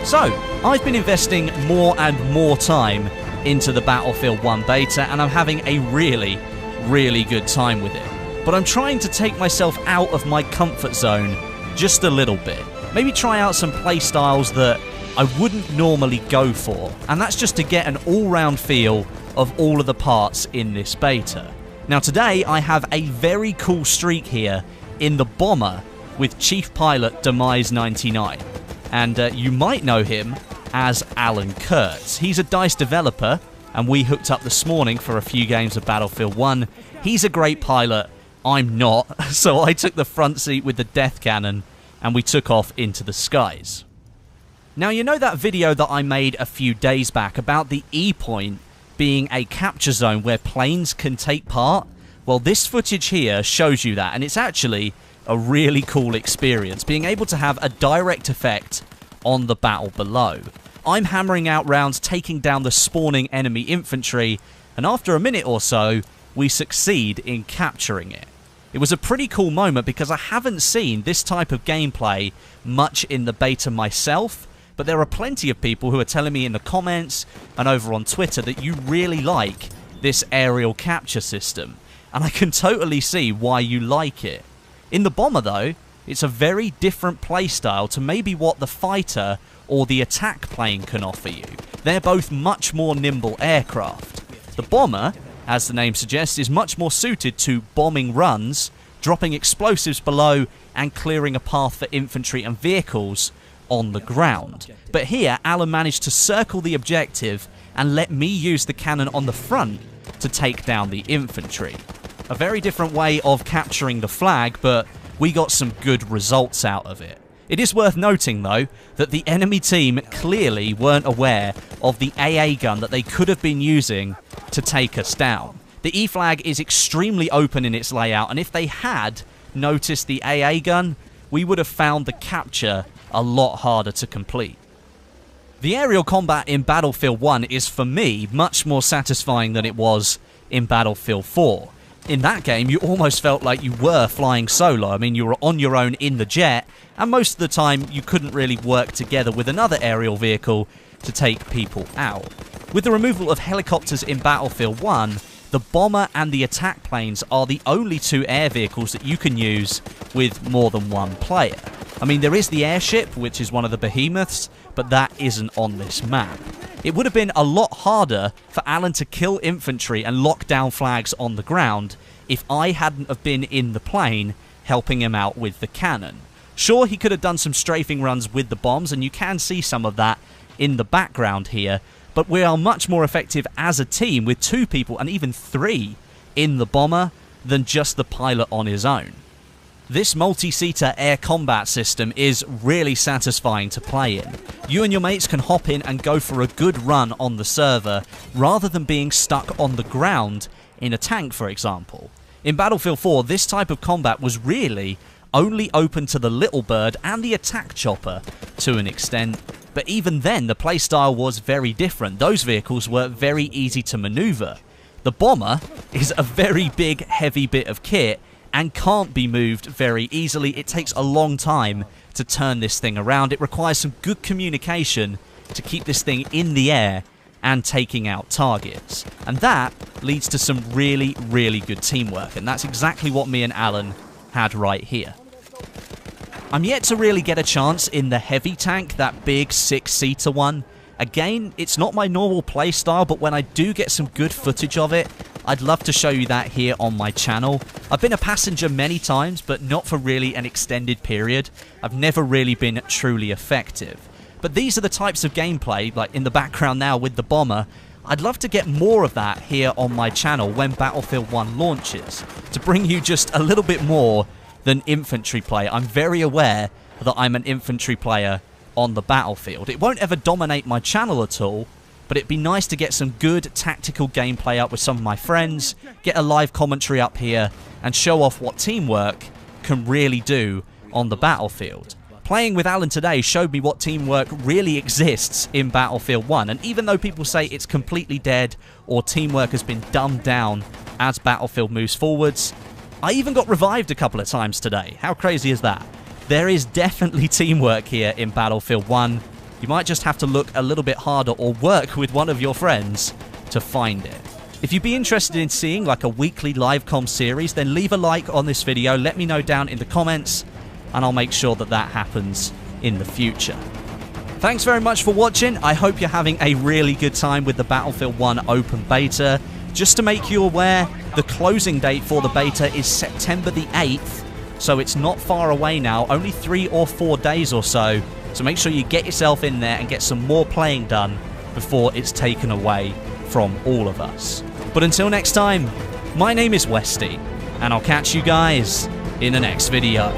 So, I've been investing more and more time into the Battlefield 1 beta, and I'm having a really, really good time with it. But I'm trying to take myself out of my comfort zone just a little bit. Maybe try out some playstyles that I wouldn't normally go for, and that's just to get an all-round feel of all of the parts in this beta. Now today I have a very cool streak here in the Bomber with Chief Pilot Demise99, and you might know him as Alan Kurtz. He's a DICE developer, and we hooked up this morning for a few games of Battlefield 1. He's a great pilot, I'm not, so I took the front seat with the death cannon and we took off into the skies. Now you know that video that I made a few days back about the E-point being a capture zone where planes can take part? Well, this footage here shows you that, and it's actually a really cool experience, being able to have a direct effect on the battle below. I'm hammering out rounds, taking down the spawning enemy infantry, and after a minute or so, we succeed in capturing it. It was a pretty cool moment because I haven't seen this type of gameplay much in the beta myself, but there are plenty of people who are telling me in the comments and over on Twitter that you really like this aerial capture system, and I can totally see why you like it. In the Bomber though, it's a very different playstyle to maybe what the fighter or the attack plane can offer you. They're both much more nimble aircraft. The Bomber, as the name suggests, is much more suited to bombing runs, dropping explosives below and clearing a path for infantry and vehicles on the ground. But here, Alan managed to circle the objective and let me use the cannon on the front to take down the infantry. A very different way of capturing the flag, but we got some good results out of it. It is worth noting, though, that the enemy team clearly weren't aware of the AA gun that they could have been using to take us down. The E flag is extremely open in its layout, and if they had noticed the AA gun, we would have found the capture a lot harder to complete. The aerial combat in Battlefield 1 is, for me, much more satisfying than it was in Battlefield 4. In that game, you almost felt like you were flying solo. I mean, you were on your own in the jet, and most of the time you couldn't really work together with another aerial vehicle to take people out. With the removal of helicopters in Battlefield 1, the Bomber and the attack planes are the only two air vehicles that you can use with more than one player. I mean, there is the airship, which is one of the behemoths, but that isn't on this map. It would have been a lot harder for Alan to kill infantry and lock down flags on the ground if I hadn't have been in the plane helping him out with the cannon. Sure, he could have done some strafing runs with the bombs, and you can see some of that in the background here, but we are much more effective as a team with two people and even three in the Bomber than just the pilot on his own. This multi-seater air combat system is really satisfying to play in. You and your mates can hop in and go for a good run on the server rather than being stuck on the ground in a tank, for example. In Battlefield 4, this type of combat was really only open to the Little Bird and the attack chopper to an extent, but even then the playstyle was very different. Those vehicles were very easy to maneuver. The Bomber is a very big, heavy bit of kit and can't be moved very easily. It takes a long time to turn this thing around. It requires some good communication to keep this thing in the air and taking out targets. And that leads to some really, really good teamwork, and that's exactly what me and Alan had right here. I'm yet to really get a chance in the heavy tank, that big 6-seater one. Again, it's not my normal playstyle, but when I do get some good footage of it, I'd love to show you that here on my channel. I've been a passenger many times, but not for really an extended period. I've never really been truly effective. But these are the types of gameplay, like in the background now with the Bomber. I'd love to get more of that here on my channel when Battlefield 1 launches, to bring you just a little bit more than infantry play. I'm very aware that I'm an infantry player on the battlefield. It won't ever dominate my channel at all, but it'd be nice to get some good tactical gameplay up with some of my friends, get a live commentary up here, and show off what teamwork can really do on the battlefield. Playing with Alan today showed me what teamwork really exists in Battlefield 1, and even though people say it's completely dead or teamwork has been dumbed down as Battlefield moves forwards, I even got revived a couple of times today. How crazy is that? There is definitely teamwork here in Battlefield 1, You might just have to look a little bit harder or work with one of your friends to find it. If you'd be interested in seeing like a weekly live comm series, then leave a like on this video, let me know down in the comments, and I'll make sure that that happens in the future. Thanks very much for watching. I hope you're having a really good time with the Battlefield 1 open beta. Just to make you aware, the closing date for the beta is September the 8th, so it's not far away now, only 3 or 4 days or so. So make sure you get yourself in there and get some more playing done before it's taken away from all of us. But until next time, my name is Westy, and I'll catch you guys in the next video.